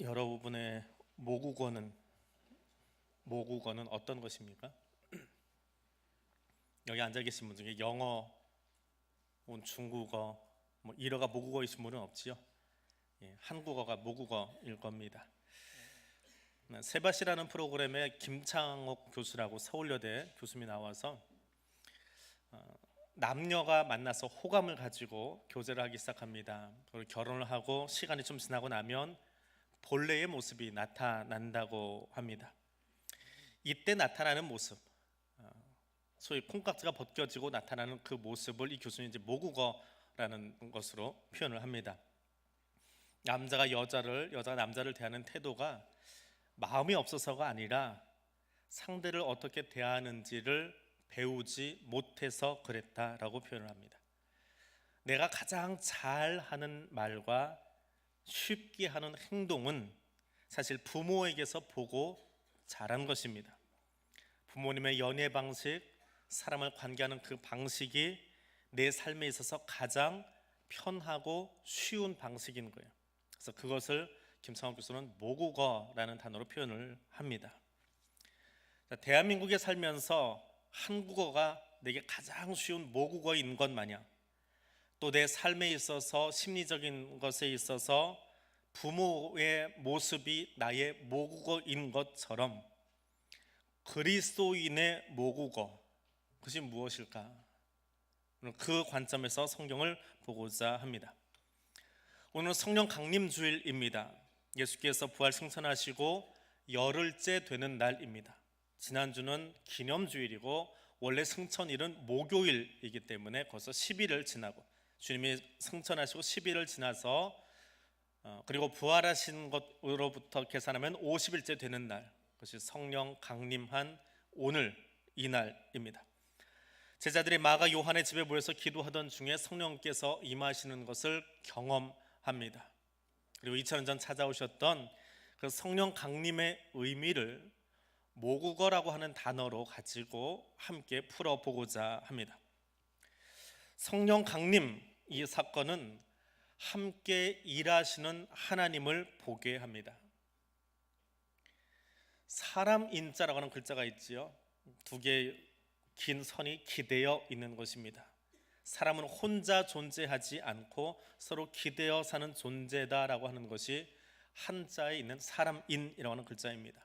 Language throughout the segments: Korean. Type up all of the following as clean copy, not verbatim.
여러분의 모국어는 어떤 것입니까? 여기 앉아 계신 분 중에 영어, 중국어, 일어가 모국어이신 분은 없지요? 한국어가 모국어일 겁니다. 세바시라는 프로그램에 김창옥 교수라고 서울여대 교수님이 나와서 남녀가 만나서 호감을 가지고 교제를 하기 시작합니다. 그리고 결혼을 하고 시간이 좀 지나고 나면 본래의 모습이 나타난다고 합니다. 이때 나타나는 모습, 소위 콩깍지가 벗겨지고 나타나는 그 모습을 이 교수는 이제 모국어라는 것으로 표현을 합니다. 남자가 여자가 남자를 대하는 태도가 마음이 없어서가 아니라 상대를 어떻게 대하는지를 배우지 못해서 그랬다라고 표현을 합니다. 내가 가장 잘하는 말과 쉽게 하는 행동은 사실 부모에게서 보고 자란 것입니다. 부모님의 연애 방식, 사람을 관계하는 그 방식이 내 삶에 있어서 가장 편하고 쉬운 방식인 거예요. 그래서 그것을 김창옥 교수는 모국어라는 단어로 표현을 합니다. 대한민국에 살면서 한국어가 내게 가장 쉬운 모국어인 것 마냥, 또 내 삶에 있어서 심리적인 것에 있어서 부모의 모습이 나의 모국어인 것처럼 그리스도인의 모국어, 그것이 무엇일까? 그 관점에서 성경을 보고자 합니다. 오늘은 성령 강림 주일입니다. 예수께서 부활 승천하시고 열흘째 되는 날입니다. 지난주는 기념주일이고 원래 승천일은 목요일이기 때문에 벌써 10일을 지나고, 주님이 승천하시고 10일을 지나서 그리고 부활하신 것으로부터 계산하면 50일째 되는 날, 그것이 성령 강림한 오늘 이날입니다. 제자들이 마가 요한의 집에 모여서 기도하던 중에 성령께서 임하시는 것을 경험합니다. 그리고 2000년 전 찾아오셨던 그 성령 강림의 의미를 모국어라고 하는 단어로 가지고 함께 풀어보고자 합니다. 성령 강림, 이 사건은 함께 일하시는 하나님을 보게 합니다. 사람 인자라고 하는 글자가 있지요. 두 개의 긴 선이 기대어 있는 것입니다. 사람은 혼자 존재하지 않고 서로 기대어 사는 존재다라고 하는 것이 한자에 있는 사람인이라고 하는 글자입니다.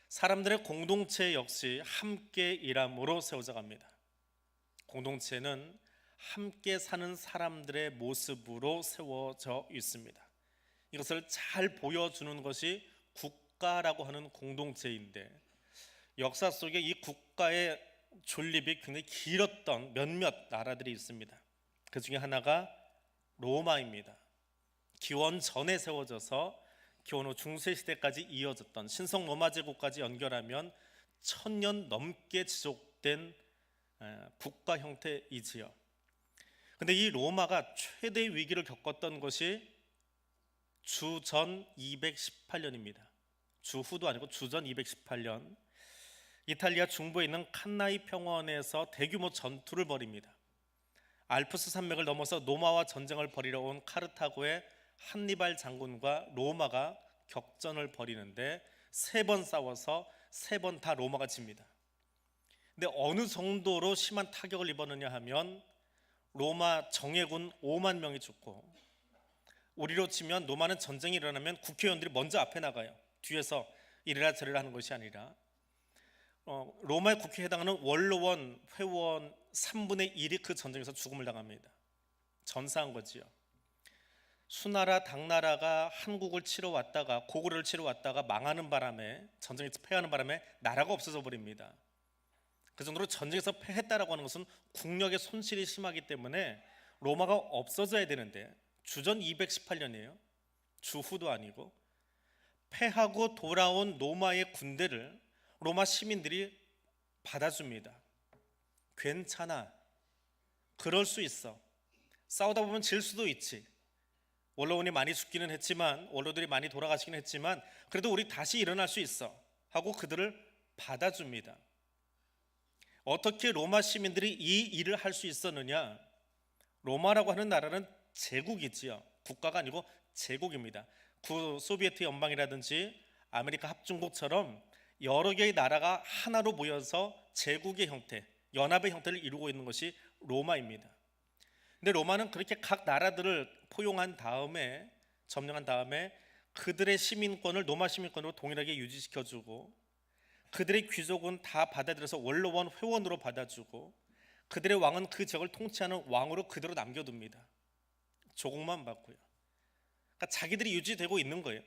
사람들의 공동체 역시 함께 일함으로 세워져 갑니다. 공동체는 함께 사는 사람들의 모습으로 세워져 있습니다. 이것을 잘 보여주는 것이 국가라고 하는 공동체인데, 역사 속에 이 국가의 존립이 굉장히 길었던 몇몇 나라들이 있습니다. 그 중에 하나가 로마입니다. 기원 전에 세워져서 기원 후 중세시대까지 이어졌던 신성 로마 제국까지 연결하면 1000년 넘게 지속된 국가 형태이지요. 근데 이 로마가 최대의 위기를 겪었던 것이 주전 218년입니다. 주후도 아니고 주전 218년, 이탈리아 중부에 있는 칸나이 평원에서 대규모 전투를 벌입니다. 알프스 산맥을 넘어서 로마와 전쟁을 벌이러 온 카르타고의 한니발 장군과 로마가 격전을 벌이는데 3번 싸워서 3번 다 로마가 집니다. 근데 어느 정도로 심한 타격을 입었느냐 하면 로마 정예군 5만 명이 죽고, 우리로 치면 로마는 전쟁이 일어나면 국회의원들이 먼저 앞에 나가요. 뒤에서 이래라 저래라 하는 것이 아니라 로마의 국회에 해당하는 원로원, 회원 3분의 1이 그 전쟁에서 죽음을 당합니다. 전사한 거지요. 수나라, 당나라가 한국을 치러 왔다가, 고구려를 치러 왔다가 망하는 바람에, 전쟁에서 패하는 바람에 나라가 없어져 버립니다. 그 정도로 전쟁에서 패했다라고 하는 것은 국력의 손실이 심하기 때문에 로마가 없어져야 되는데, 주전 218년이에요. 주후도 아니고, 패하고 돌아온 로마의 군대를 로마 시민들이 받아줍니다. 괜찮아, 그럴 수 있어, 싸우다 보면 질 수도 있지, 원로원이 많이 죽기는 했지만, 원로들이 많이 돌아가시긴 했지만 그래도 우리 다시 일어날 수 있어 하고 그들을 받아줍니다. 어떻게 로마 시민들이 이 일을 할 수 있었느냐? 로마라고 하는 나라는 제국이지요. 국가가 아니고 제국입니다. 구 소비에트 연방이라든지 아메리카 합중국처럼 여러 개의 나라가 하나로 모여서 제국의 형태, 연합의 형태를 이루고 있는 것이 로마입니다. 근데 로마는 그렇게 각 나라들을 포용한 다음에, 점령한 다음에 그들의 시민권을 로마 시민권으로 동일하게 유지시켜주고, 그들의 귀족은 다 받아들여서 원로원 회원으로 받아주고, 그들의 왕은 그 지역을 통치하는 왕으로 그대로 남겨둡니다. 조공만 받고요. 그러니까 자기들이 유지되고 있는 거예요.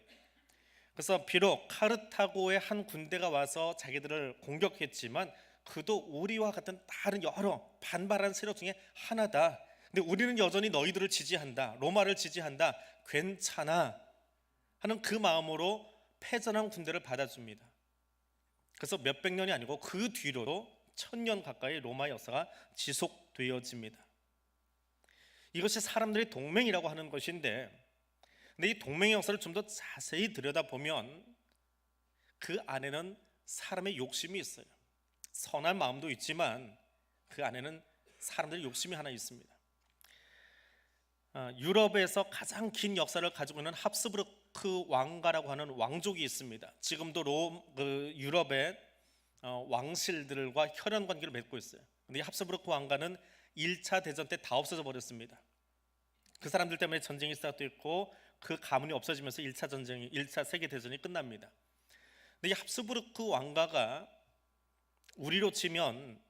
그래서 비록 카르타고의 한 군대가 와서 자기들을 공격했지만 그도 우리와 같은 다른 여러 반발하는 세력 중에 하나다. 근데 우리는 여전히 너희들을 지지한다, 로마를 지지한다, 괜찮아 하는 그 마음으로 패전한 군대를 받아줍니다. 그래서 몇백 년이 아니고 그 뒤로도 1000년 가까이 로마 역사가 지속되어집니다. 이것이 사람들의 동맹이라고 하는 것인데, 근데 이 동맹의 역사를 좀 더 자세히 들여다보면 그 안에는 사람의 욕심이 있어요. 선한 마음도 있지만 그 안에는 사람들의 욕심이 하나 있습니다. 유럽에서 가장 긴 역사를 가지고 있는 합스부르크 왕가라고 하는 왕족이 있습니다. 지금도 유럽의 왕실들과 혈연 관계를 맺고 있어요. 근데 이 합스부르크 왕가는 1차 대전 때 다 없어져 버렸습니다. 그 사람들 때문에 전쟁이 시작됐고 그 가문이 없어지면서 1차 세계 대전이 끝납니다. 근데 이 합스부르크 왕가가 우리로 치면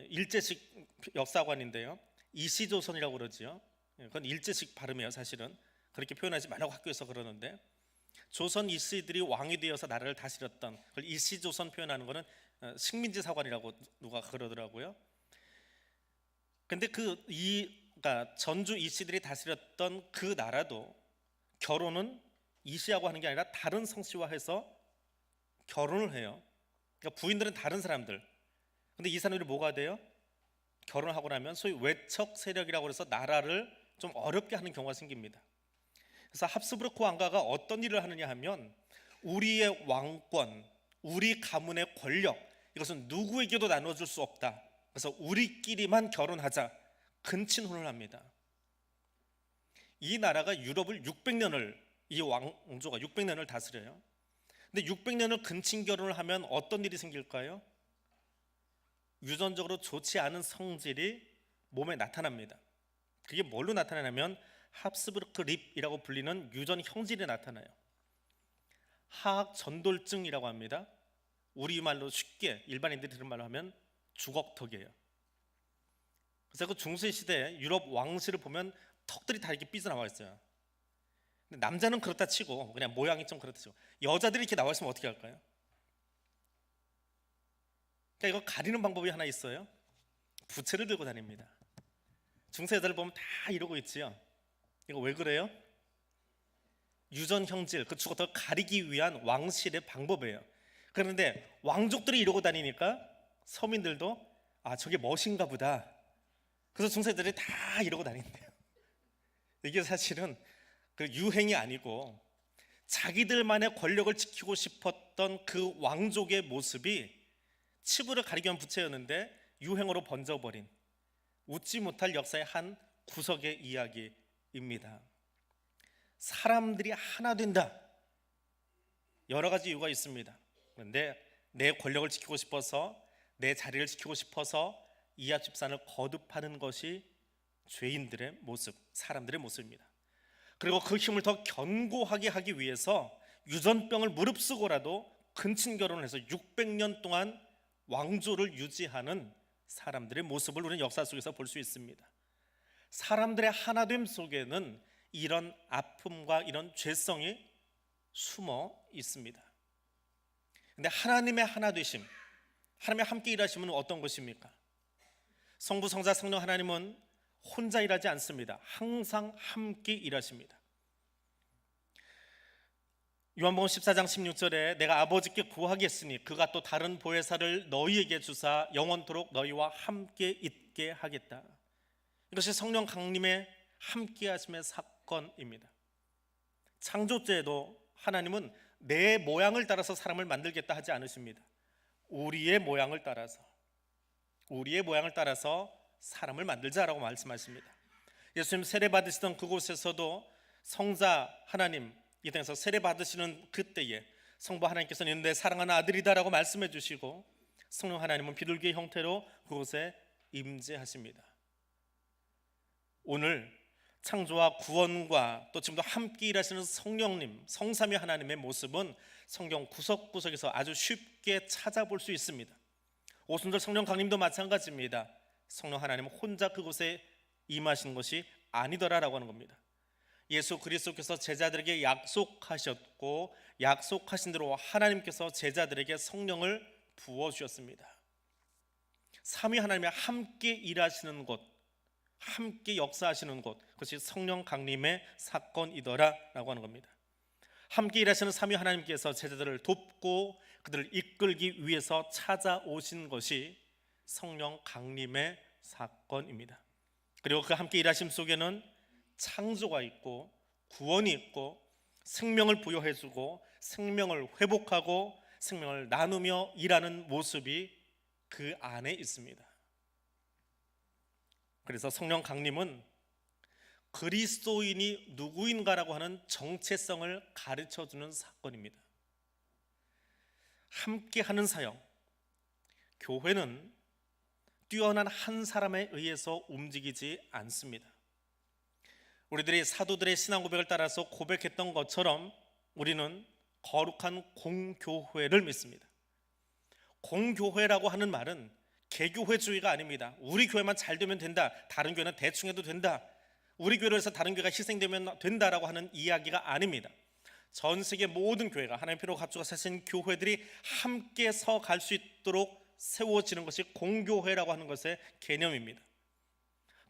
일제식 역사관인데요, 이시조선이라고 그러지요. 그건 일제식 발음이에요. 사실은 그렇게 표현하지 말라고 학교에서 그러는데, 조선 이씨들이 왕이 되어서 나라를 다스렸던 그걸 이시조선 표현하는 거는 식민지 사관이라고 누가 그러더라고요. 근데 그러니까 전주 이씨들이 다스렸던 그 나라도 결혼은 이씨하고 하는 게 아니라 다른 성씨와 해서 결혼을 해요. 그러니까 부인들은 다른 사람들. 근데 이 사람들이 뭐가 돼요? 결혼하고 나면 소위 외척 세력이라고 해서 나라를 좀 어렵게 하는 경우가 생깁니다. 그래서 합스부르크 왕가가 어떤 일을 하느냐 하면, 우리의 왕권, 우리 가문의 권력, 이것은 누구에게도 나눠줄 수 없다. 그래서 우리끼리만 결혼하자, 근친혼을 합니다. 이 나라가 유럽을 600년을, 이 왕조가 600년을 다스려요. 근데 600년을 근친 결혼을 하면 어떤 일이 생길까요? 유전적으로 좋지 않은 성질이 몸에 나타납니다. 그게 뭘로 나타나냐면 합스부르크 립이라고 불리는 유전 형질이 나타나요. 하악 전돌증이라고 합니다. 우리말로 쉽게 일반인들이 들은 말로 하면 주걱턱이에요. 그래서 그 중세시대 유럽 왕실을 보면 턱들이 다 이렇게 삐져나와 있어요. 근데 남자는 그렇다 치고, 그냥 모양이 좀 그렇다 치고, 여자들이 이렇게 나와 있으면 어떻게 할까요? 그러니까 이거 가리는 방법이 하나 있어요. 부채를 들고 다닙니다. 중세 여자를 보면 다 이러고 있지요. 이거 왜 그래요? 유전 형질, 그 주걱턱을 가리기 위한 왕실의 방법이에요. 그런데 왕족들이 이러고 다니니까 서민들도 저게 멋인가 보다. 그래서 중세들이 다 이러고 다닌대요. 이게 사실은 그 유행이 아니고 자기들만의 권력을 지키고 싶었던 그 왕족의 모습이 치부를 가리기 위한 부채였는데 유행으로 번져버린 웃지 못할 역사의 한 구석의 이야기입니다. 사람들이 하나 된다, 여러 가지 이유가 있습니다. 그런데 내 권력을 지키고 싶어서, 내 자리를 지키고 싶어서 이합 집산을 거듭하는 것이 죄인들의 모습, 사람들의 모습입니다. 그리고 그 힘을 더 견고하게 하기 위해서 유전병을 무릅쓰고라도 근친 결혼을 해서 600년 동안 왕조를 유지하는 사람들의 모습을 우리는 역사 속에서 볼 수 있습니다. 사람들의 하나됨 속에는 이런 아픔과 이런 죄성이 숨어 있습니다. 근데 하나님의 하나되심, 하나님의 함께 일하심은 어떤 것입니까? 성부, 성자, 성령 하나님은 혼자 일하지 않습니다. 항상 함께 일하십니다. 요한복음 14장 16절에 내가 아버지께 구하겠으니 그가 또 다른 보혜사를 너희에게 주사 영원토록 너희와 함께 있게 하겠다. 이것이 성령 강림의 함께 하심의 사건입니다. 창조 때에도 하나님은 내 모양을 따라서 사람을 만들겠다 하지 않으십니다. 우리의 모양을 따라서 사람을 만들자라고 말씀하십니다. 예수님 세례 받으시던 그곳에서도 성자 하나님, 이 땅에서 세례 받으시는 그때에 성부 하나님께서는 내 사랑하는 아들이다라고 말씀해 주시고 성령 하나님은 비둘기의 형태로 그곳에 임재하십니다. 오늘 창조와 구원과 또 지금도 함께 일하시는 성령님, 성삼위 하나님의 모습은 성경 구석구석에서 아주 쉽게 찾아볼 수 있습니다. 오순절 성령 강림도 마찬가지입니다. 성령 하나님은 혼자 그곳에 임하신 것이 아니더라라고 하는 겁니다. 예수 그리스도께서 제자들에게 약속하셨고 약속하신 대로 하나님께서 제자들에게 성령을 부어주셨습니다. 삼위 하나님이 함께 일하시는 곳, 함께 역사하시는 곳, 그것이 성령 강림의 사건이더라라고 하는 겁니다. 함께 일하시는 삼위 하나님께서 제자들을 돕고 그들을 이끌기 위해서 찾아오신 것이 성령 강림의 사건입니다. 그리고 그 함께 일하심 속에는 창조가 있고 구원이 있고 생명을 부여해주고 생명을 회복하고 생명을 나누며 일하는 모습이 그 안에 있습니다. 그래서 성령 강림은 그리스도인이 누구인가라고 하는 정체성을 가르쳐주는 사건입니다. 함께하는 사역, 교회는 뛰어난 한 사람에 의해서 움직이지 않습니다. 우리들이 사도들의 신앙 고백을 따라서 고백했던 것처럼 우리는 거룩한 공교회를 믿습니다. 공교회라고 하는 말은 개교회주의가 아닙니다. 우리 교회만 잘 되면 된다, 다른 교회는 대충 해도 된다, 우리 교회로 해서 다른 교회가 희생되면 된다라고 하는 이야기가 아닙니다. 전 세계 모든 교회가 하나님의 피로 갖추어 사신 교회들이 함께 서 갈 수 있도록 세워지는 것이 공교회라고 하는 것의 개념입니다.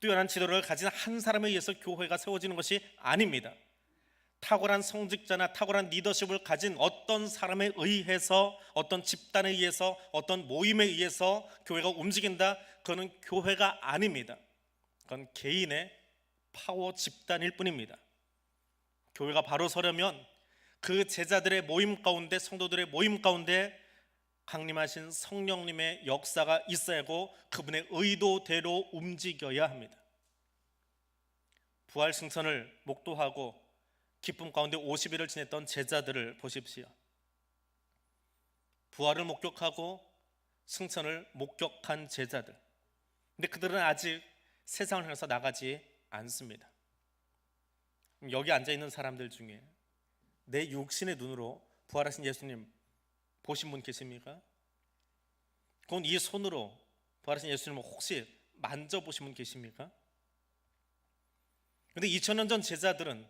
뛰어난 지도를 가진 한 사람에 의해서 교회가 세워지는 것이 아닙니다. 탁월한 성직자나 탁월한 리더십을 가진 어떤 사람에 의해서, 어떤 집단에 의해서, 어떤 모임에 의해서 교회가 움직인다, 그거는 교회가 아닙니다. 그건 개인의 파워 집단일 뿐입니다. 교회가 바로 서려면 그 제자들의 모임 가운데, 성도들의 모임 가운데 강림하신 성령님의 역사가 있어야 하고 그분의 의도대로 움직여야 합니다. 부활 승천을 목도하고 기쁨 가운데 50일을 지냈던 제자들을 보십시오. 부활을 목격하고 승천을 목격한 제자들, 근데 그들은 아직 세상을 향해서 나가지 않습니다. 여기 앉아있는 사람들 중에 내 육신의 눈으로 부활하신 예수님 보신 분 계십니까? 그건 이 손으로 부활하신 예수님을 혹시 만져보신 분 계십니까? 그런데 2000년 전 제자들은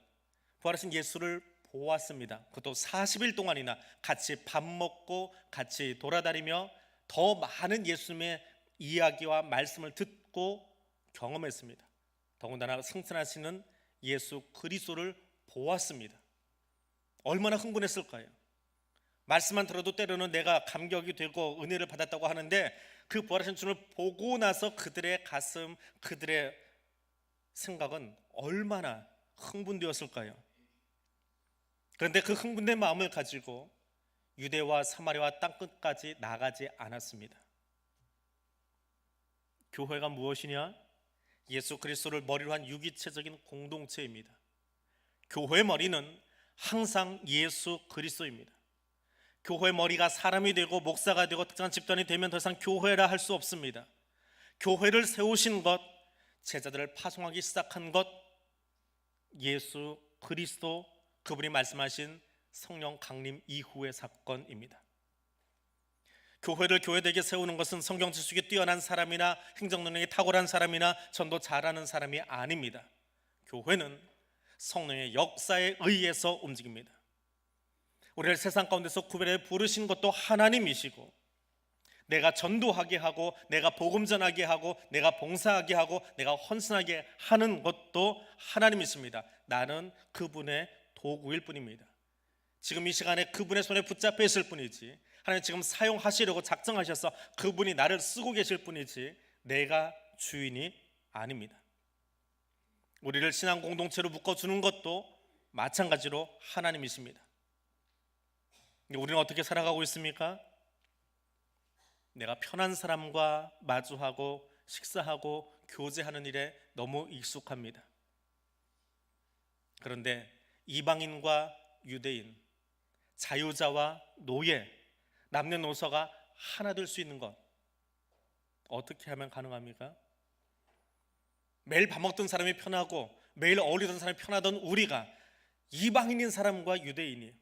부활하신 예수를 보았습니다. 그것도 40일 동안이나 같이 밥 먹고 같이 돌아다니며 더 많은 예수님의 이야기와 말씀을 듣고 경험했습니다. 더군다나 승천하시는 예수 그리스도를 보았습니다. 얼마나 흥분했을까요? 말씀만 들어도 때로는 내가 감격이 되고 은혜를 받았다고 하는데 그 부활하신 주님을 보고 나서 그들의 가슴, 그들의 생각은 얼마나 흥분되었을까요? 그런데 그 흥분된 마음을 가지고 유대와 사마리아 땅끝까지 나가지 않았습니다. 교회가 무엇이냐? 예수 그리스도를 머리로 한 유기체적인 공동체입니다. 교회의 머리는 항상 예수 그리스도입니다. 교회의 머리가 사람이 되고 목사가 되고 특정한 집단이 되면 더 이상 교회라 할 수 없습니다. 교회를 세우신 것, 제자들을 파송하기 시작한 것, 예수 그리스도, 그분이 말씀하신 성령 강림 이후의 사건입니다. 교회를 교회되게 세우는 것은 성경 지식이 뛰어난 사람이나 행정 능력이 탁월한 사람이나 전도 잘하는 사람이 아닙니다. 교회는 성령의 역사에 의해서 움직입니다. 우리를 세상 가운데서 구별해 부르신 것도 하나님이시고, 내가 전도하게 하고 내가 복음 전하게 하고 내가 봉사하게 하고 내가 헌신하게 하는 것도 하나님이십니다. 나는 그분의 도구일 뿐입니다. 지금 이 시간에 그분의 손에 붙잡혀 있을 뿐이지, 하나님 지금 사용하시려고 작정하셔서 그분이 나를 쓰고 계실 뿐이지 내가 주인이 아닙니다. 우리를 신앙 공동체로 묶어주는 것도 마찬가지로 하나님이십니다. 우리는 어떻게 살아가고 있습니까? 내가 편한 사람과 마주하고 식사하고 교제하는 일에 너무 익숙합니다. 그런데 이방인과 유대인, 자유자와 노예, 남녀노소가 하나 될 수 있는 것, 어떻게 하면 가능합니까? 매일 밥 먹던 사람이 편하고 매일 어울리던 사람이 편하던 우리가 이방인인 사람과 유대인이,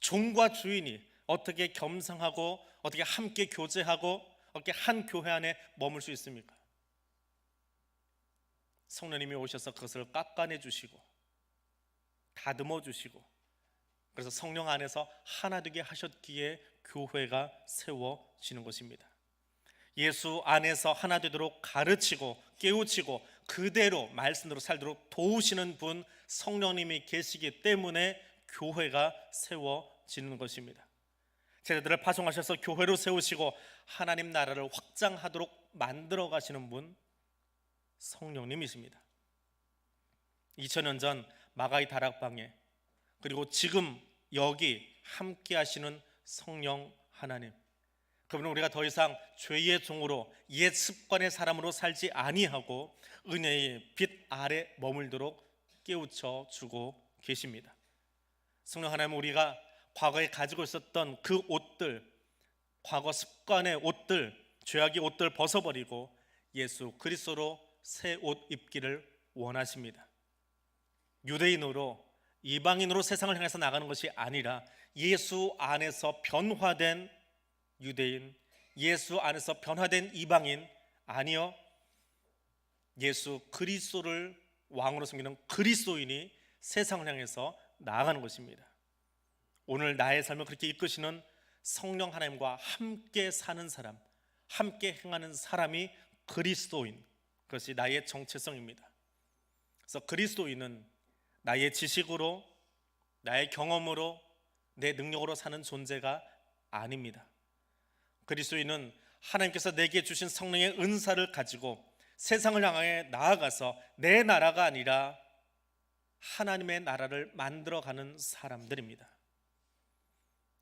종과 주인이 어떻게 겸상하고 어떻게 함께 교제하고 어떻게 한 교회 안에 머물 수 있습니까? 성령님이 오셔서 그것을 깎아내 주시고 다듬어 주시고, 그래서 성령 안에서 하나 되게 하셨기에 교회가 세워지는 것입니다. 예수 안에서 하나 되도록 가르치고 깨우치고 그대로 말씀대로 살도록 도우시는 분 성령님이 계시기 때문에 교회가 세워지는 것입니다. 제자들을 파송하셔서 교회로 세우시고 하나님 나라를 확장하도록 만들어 가시는 분 성령님이십니다. 2000년 전 마가이 다락방에, 그리고 지금 여기 함께 하시는 성령 하나님, 그분은 우리가 더 이상 죄의 종으로 옛 습관의 사람으로 살지 아니하고 은혜의 빛 아래 머물도록 깨우쳐 주고 계십니다. 성령 하나님은 우리가 과거에 가지고 있었던 그 옷들, 과거 습관의 옷들, 죄악의 옷들 벗어버리고 예수 그리스도로 새 옷 입기를 원하십니다. 유대인으로 이방인으로 세상을 향해서 나가는 것이 아니라 예수 안에서 변화된 유대인, 예수 안에서 변화된 이방인, 아니요, 예수 그리스도를 왕으로 섬기는 그리스도인이 세상을 향해서 나아가는 것입니다. 오늘 나의 삶을 그렇게 이끄시는 성령 하나님과 함께 사는 사람, 함께 행하는 사람이 그리스도인, 그것이 나의 정체성입니다. 그래서 그리스도인은 나의 지식으로, 나의 경험으로, 내 능력으로 사는 존재가 아닙니다. 그리스도인은 하나님께서 내게 주신 성령의 은사를 가지고 세상을 향해 나아가서 내 나라가 아니라 하나님의 나라를 만들어가는 사람들입니다.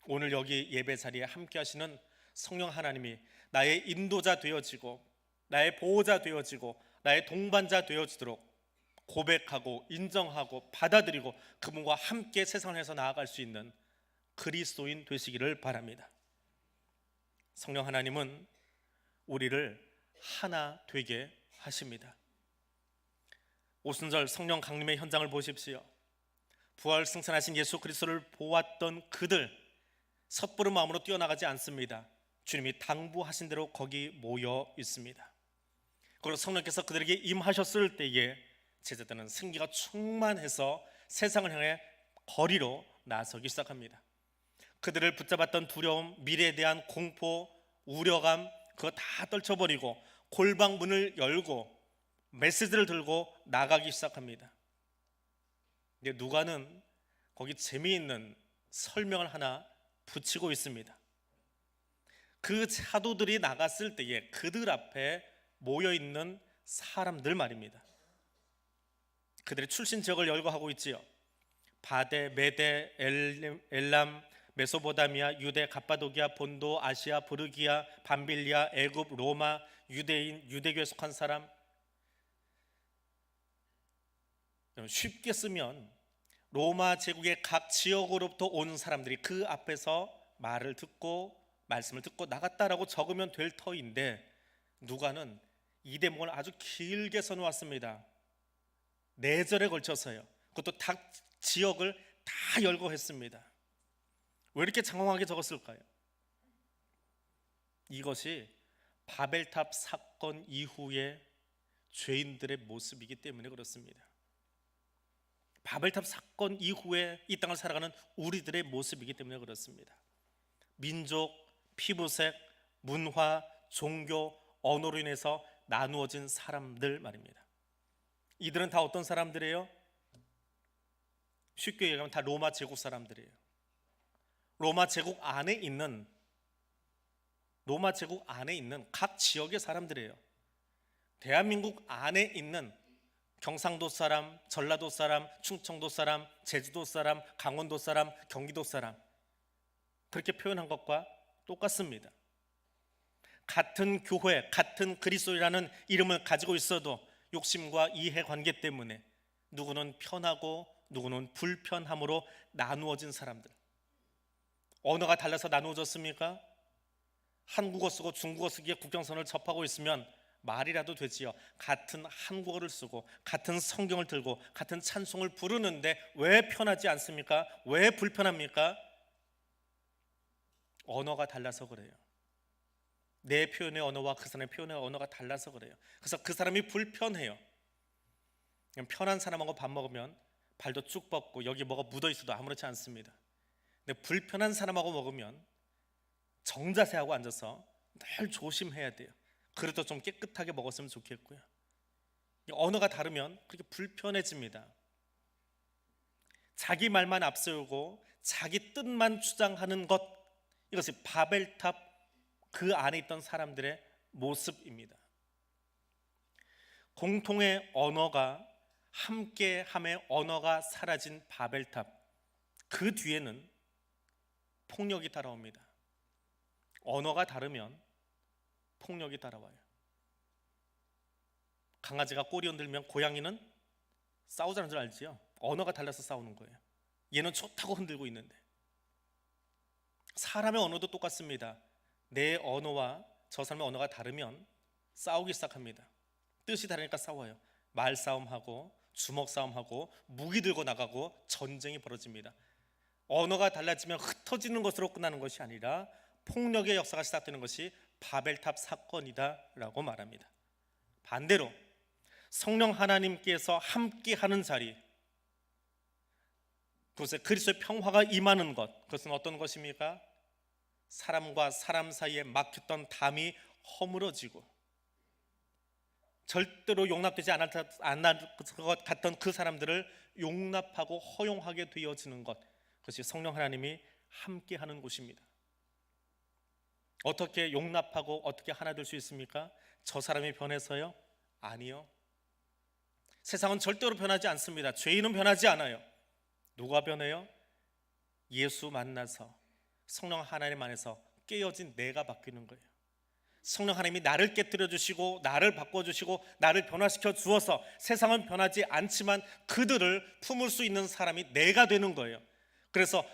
오늘 여기 예배 자리에 함께 하시는 성령 하나님이 나의 인도자 되어지고 나의 보호자 되어지고 나의 동반자 되어지도록 고백하고 인정하고 받아들이고 그분과 함께 세상을 향해서 나아갈 수 있는 그리스도인 되시기를 바랍니다. 성령 하나님은 우리를 하나 되게 하십니다. 오순절 성령 강림의 현장을 보십시오. 부활 승천하신 예수 그리스도를 보았던 그들 섣부른 마음으로 뛰어나가지 않습니다. 주님이 당부하신 대로 거기 모여 있습니다. 그리고 성령께서 그들에게 임하셨을 때에 제자들은 생기가 충만해서 세상을 향해 거리로 나서기 시작합니다. 그들을 붙잡았던 두려움, 미래에 대한 공포, 우려감, 그거 다 떨쳐버리고 골방문을 열고 메시지를 들고 나가기 시작합니다. 근데 누가는 거기 재미있는 설명을 하나 붙이고 있습니다. 그 사도들이 나갔을 때에 그들 앞에 모여있는 사람들 말입니다. 그들의 출신 지역을 열거하고 있지요. 바데, 메데, 엘람, 메소포타미아, 유대, 갑바도기아, 본도, 아시아, 부르기아, 밤빌리아, 애굽, 로마, 유대인, 유대교에 속한 사람. 쉽게 쓰면 로마 제국의 각 지역으로부터 온 사람들이 그 앞에서 말을 듣고 말씀을 듣고 나갔다라고 적으면 될 터인데 누가는 이 대목을 아주 길게 써놓았습니다. 4절에 걸쳐서요. 그것도 각 지역을 다 열거했습니다. 왜 이렇게 장황하게 적었을까요? 이것이 바벨탑 사건 이후의 죄인들의 모습이기 때문에 그렇습니다. 바벨탑 사건 이후에 이 땅을 살아가는 우리들의 모습이기 때문에 그렇습니다. 민족, 피부색, 문화, 종교, 언어로 인해서 나누어진 사람들 말입니다. 이들은 다 어떤 사람들이에요? 쉽게 얘기하면 다 로마 제국 사람들이에요. 로마 제국 안에 있는 각 지역의 사람들이에요. 대한민국 안에 있는 경상도 사람, 전라도 사람, 충청도 사람, 제주도 사람, 강원도 사람, 경기도 사람, 그렇게 표현한 것과 똑같습니다. 같은 교회, 같은 그리스도라는 이름을 가지고 있어도 욕심과 이해관계 때문에 누구는 편하고 누구는 불편함으로 나누어진 사람들. 언어가 달라서 나누어졌습니까? 한국어 쓰고 중국어 쓰기에 국경선을 접하고 있으면 말이라도 되지요. 같은 한국어를 쓰고 같은 성경을 들고 같은 찬송을 부르는데 왜 편하지 않습니까? 왜 불편합니까? 언어가 달라서 그래요. 내 표현의 언어와 그 사람의 표현의 언어가 달라서 그래요. 그래서 그 사람이 불편해요. 편한 사람하고 밥 먹으면 발도 쭉 뻗고 여기 뭐가 묻어 있어도 아무렇지 않습니다. 근데 불편한 사람하고 먹으면 정자세하고 앉아서 늘 조심해야 돼요. 그래도 좀 깨끗하게 먹었으면 좋겠고요. 언어가 다르면 그렇게 불편해집니다. 자기 말만 앞세우고 자기 뜻만 주장하는 것, 이것이 바벨탑 그 안에 있던 사람들의 모습입니다. 공통의 언어가 함께함의 언어가 사라진 바벨탑, 그 뒤에는 폭력이 따라옵니다. 언어가 다르면 폭력이 따라와요. 강아지가 꼬리 흔들면 고양이는 싸우자는 줄 알지요? 언어가 달라서 싸우는 거예요. 얘는 좋다고 흔들고 있는데. 사람의 언어도 똑같습니다. 내 언어와 저 사람의 언어가 다르면 싸우기 시작합니다. 뜻이 다르니까 싸워요. 말싸움하고 주먹싸움하고 무기 들고 나가고 전쟁이 벌어집니다. 언어가 달라지면 흩어지는 것으로 끝나는 것이 아니라 폭력의 역사가 시작되는 것이 바벨탑 사건이다라고 말합니다. 반대로 성령 하나님께서 함께하는 자리, 그것에 그리스도의 평화가 임하는 것, 그것은 어떤 것입니까? 사람과 사람 사이에 막혔던 담이 허물어지고 절대로 용납되지 않을 것 같던 그 사람들을 용납하고 허용하게 되어지는 것, 그것이 성령 하나님이 함께하는 곳입니다. 어떻게 용납하고 어떻게 하나 될 수 있습니까? 저 사람이 변해서요? 아니요. 세상은 절대로 변하지 않습니다. 죄인은 변하지 않아요. 누가 변해요? 예수 만나서 성령 하나님 안에서 깨어진 내가 바뀌는 거예요. 성령 하나님이 나를 깨뜨려 주시고 나를 바꿔주시고 나를 변화시켜 주어서 세상은 변하지 않지만 그들을 품을 수 있는 사람이 내가 되는 거예요. 그래서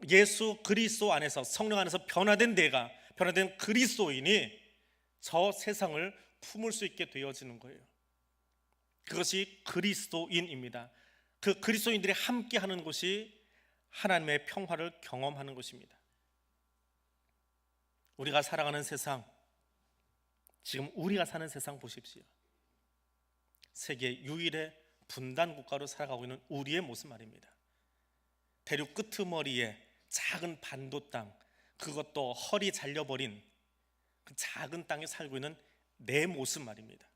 예수 그리스도 안에서 성령 안에서 변화된 내가, 변화된 그리스도인이 저 세상을 품을 수 있게 되어지는 거예요. 그것이 그리스도인입니다. 그 그리스도인들이 함께하는 것이 하나님의 평화를 경험하는 것입니다. 우리가 살아가는 세상, 지금 우리가 사는 세상 보십시오. 세계 유일의 분단 국가로 살아가고 있는 우리의 모습 말입니다. 대륙 끄트머리에 작은 반도 땅, 그것도 허리 잘려버린 그 작은 땅에 살고 있는 내 모습 말입니다.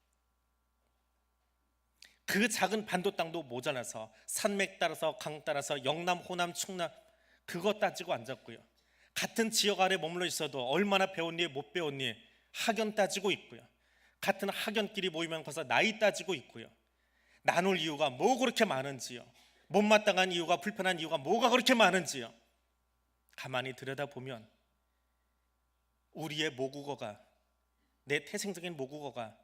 그 작은 반도 땅도 모자라서 산맥 따라서 강 따라서 영남, 호남, 충남 그것 따지고 앉았고요. 같은 지역 아래 머물러 있어도 얼마나 배웠니 못 배웠니 학연 따지고 있고요. 같은 학연끼리 모이면 거기서 나이 따지고 있고요. 나눌 이유가 뭐 그렇게 많은지요. 못마땅한 이유가, 불편한 이유가 뭐가 그렇게 많은지요. 가만히 들여다보면 우리의 모국어가, 내 태생적인 모국어가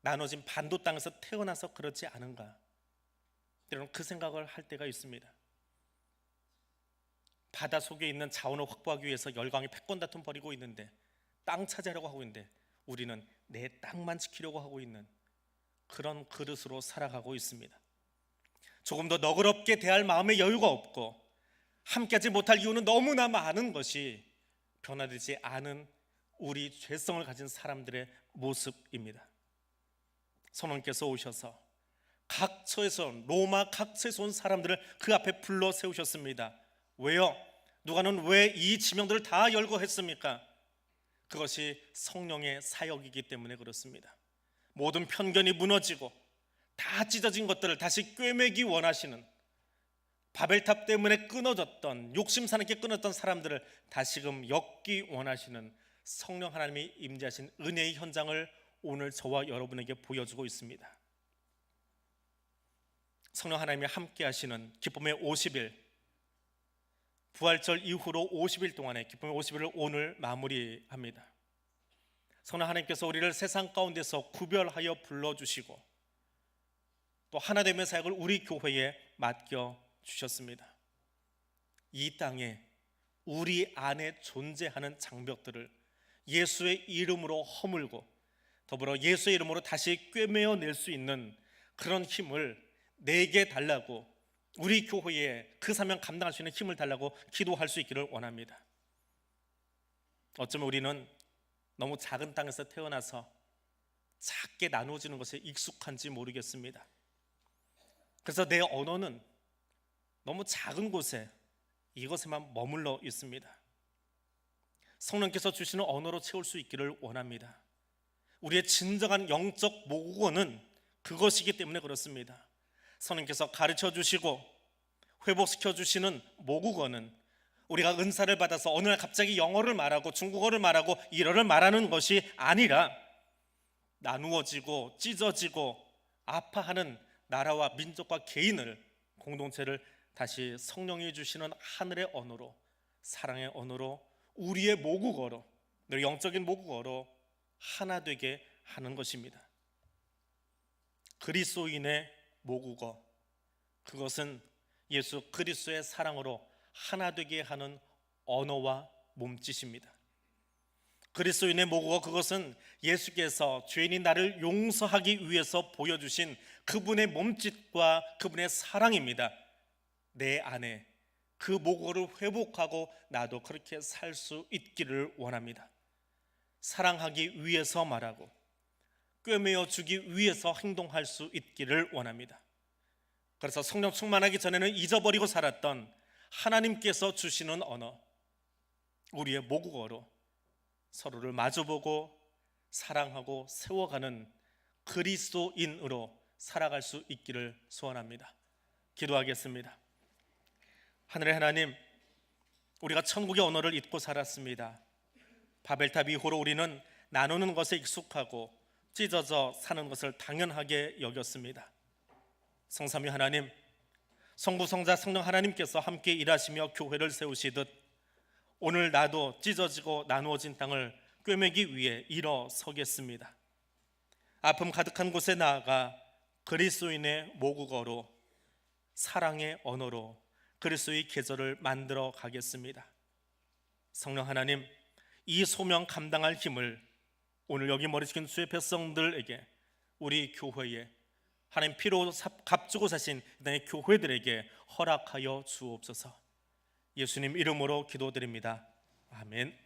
나눠진 반도 땅에서 태어나서 그렇지 않은가, 때로는 그 생각을 할 때가 있습니다. 바다 속에 있는 자원을 확보하기 위해서 열강이 패권 다툼 벌이고 있는데, 땅 차지하려고 하고 있는데 우리는 내 땅만 지키려고 하고 있는 그런 그릇으로 살아가고 있습니다. 조금 더 너그럽게 대할 마음의 여유가 없고 함께하지 못할 이유는 너무나 많은 것이 변화되지 않은 우리 죄성을 가진 사람들의 모습입니다. 성령께서 오셔서 각처에서, 로마 각처에서 온 사람들을 그 앞에 불러 세우셨습니다. 왜요? 누가는 왜 이 지명들을 다 열거했습니까? 그것이 성령의 사역이기 때문에 그렇습니다. 모든 편견이 무너지고 다 찢어진 것들을 다시 꿰매기 원하시는, 바벨탑 때문에 끊어졌던, 욕심 사납게 끊었던 사람들을 다시금 엮기 원하시는 성령 하나님이 임재하신 은혜의 현장을 오늘 저와 여러분에게 보여주고 있습니다. 성령 하나님이 함께 하시는 기쁨의 50일, 부활절 이후로 50일 동안의 기쁨의 50일을 오늘 마무리합니다. 성령 하나님께서 우리를 세상 가운데서 구별하여 불러주시고 또 하나됨의 사역을 우리 교회에 맡겨 주셨습니다. 이 땅에 우리 안에 존재하는 장벽들을 예수의 이름으로 허물고 더불어 예수의 이름으로 다시 꿰매어 낼 수 있는 그런 힘을 내게 달라고, 우리 교회에 그 사명 감당할 수 있는 힘을 달라고 기도할 수 있기를 원합니다. 어쩌면 우리는 너무 작은 땅에서 태어나서 작게 나누어지는 것에 익숙한지 모르겠습니다. 그래서 내 언어는 너무 작은 곳에, 이것에만 머물러 있습니다. 성령께서 주시는 언어로 채울 수 있기를 원합니다. 우리의 진정한 영적 모국어는 그것이기 때문에 그렇습니다. 성령께서 가르쳐 주시고 회복시켜 주시는 모국어는 우리가 은사를 받아서 어느 날 갑자기 영어를 말하고 중국어를 말하고 일어를 말하는 것이 아니라 나누어지고 찢어지고 아파하는 나라와 민족과 개인을, 공동체를 다시 성령이 주시는 하늘의 언어로, 사랑의 언어로, 우리의 모국어로, 늘 영적인 모국어로 하나 되게 하는 것입니다. 그리스도인의 모국어, 그것은 예수 그리스도의 사랑으로 하나 되게 하는 언어와 몸짓입니다. 그리스도인의 모국어, 그것은 예수께서 죄인인 나를 용서하기 위해서 보여주신 그분의 몸짓과 그분의 사랑입니다. 내 안에 그 모국어를 회복하고 나도 그렇게 살 수 있기를 원합니다. 사랑하기 위해서 말하고 꿰매어 주기 위해서 행동할 수 있기를 원합니다. 그래서 성령 충만하기 전에는 잊어버리고 살았던 하나님께서 주시는 언어, 우리의 모국어로 서로를 마주보고 사랑하고 세워가는 그리스도인으로 살아갈 수 있기를 소원합니다. 기도하겠습니다. 하늘의 하나님, 우리가 천국의 언어를 잊고 살았습니다. 바벨탑 이후로 우리는 나누는 것에 익숙하고 찢어져 사는 것을 당연하게 여겼습니다. 성삼위 하나님, 성부, 성자, 성령 하나님께서 함께 일하시며 교회를 세우시듯 오늘 나도 찢어지고 나누어진 땅을 꿰매기 위해 일어서겠습니다. 아픔 가득한 곳에 나아가 그리스도인의 모국어로, 사랑의 언어로 그리스도의 계절을 만들어 가겠습니다. 성령 하나님, 이 소명 감당할 힘을 오늘 여기 머리 숙인 주의 백성들에게, 우리 교회에, 하나님 피로 값주고 사신 이 교회들에게 허락하여 주옵소서. 예수님 이름으로 기도드립니다. 아멘.